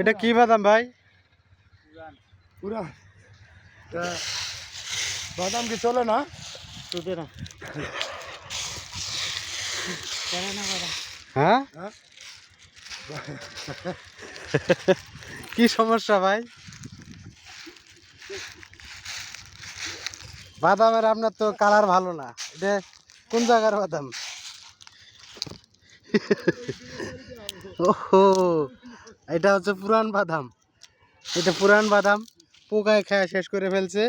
এটা কি বাদাম ভাই? বাদাম কি চলে না? হ্যাঁ, কি সমস্যা ভাই? বাদামের আপনার তো কালার ভালো না। এটা কোন জায়গার বাদাম? ওহো, এটা হচ্ছে পুরান বাদাম। এটা পুরান বাদাম, পোকায় খায় শেষ করে ফেলছে।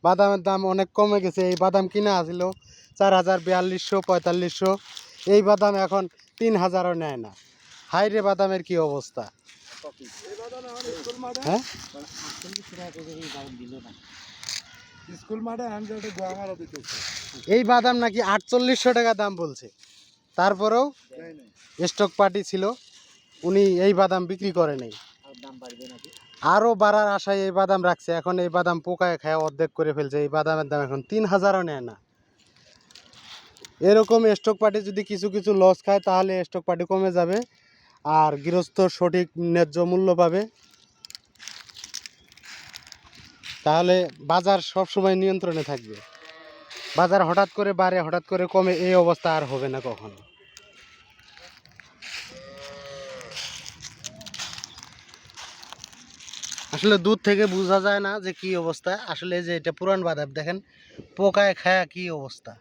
বাদামের দাম অনেক কমে গেছে। এই বাদাম কিনা আছিল 4000, 4200, 4500। এই বাদাম এখন 3000ও নেয় না। হাই রে, বাদামের কি অবস্থা! হ্যাঁ, স্কুল মাঠে আনজেটে গোয়ামারা দিতেছে। এই বাদাম নাকি 4800 টাকা দাম বলছে। তারপরেও স্টক পার্টি ছিল, উনি এই বাদাম বিক্রি করে নেই। আরও বাড়ার আশায় এই বাদাম রাখছে। এখন এই বাদাম পোকায় খায় অর্ধেক করে ফেলছে। এই বাদামের দাম এখন 3000ও নেয় না। এরকম স্টক পার্টি যদি কিছু কিছু লস খায় তাহলে স্টক পার্টি কমে যাবে, আর গৃহস্থ সঠিক ন্যায্য মূল্য পাবে। তাহলে বাজার সবসময় নিয়ন্ত্রণে থাকবে। বাজার হঠাৎ করে বাড়ে, হঠাৎ করে কমে, এই অবস্থা আর হবে না কখনো। আসলে দূর থেকে বোঝা যায় না যে কি অবস্থা। আসলে যে এটা পুরান বাদাম, দেখেন পোকায় খায়া কি অবস্থা।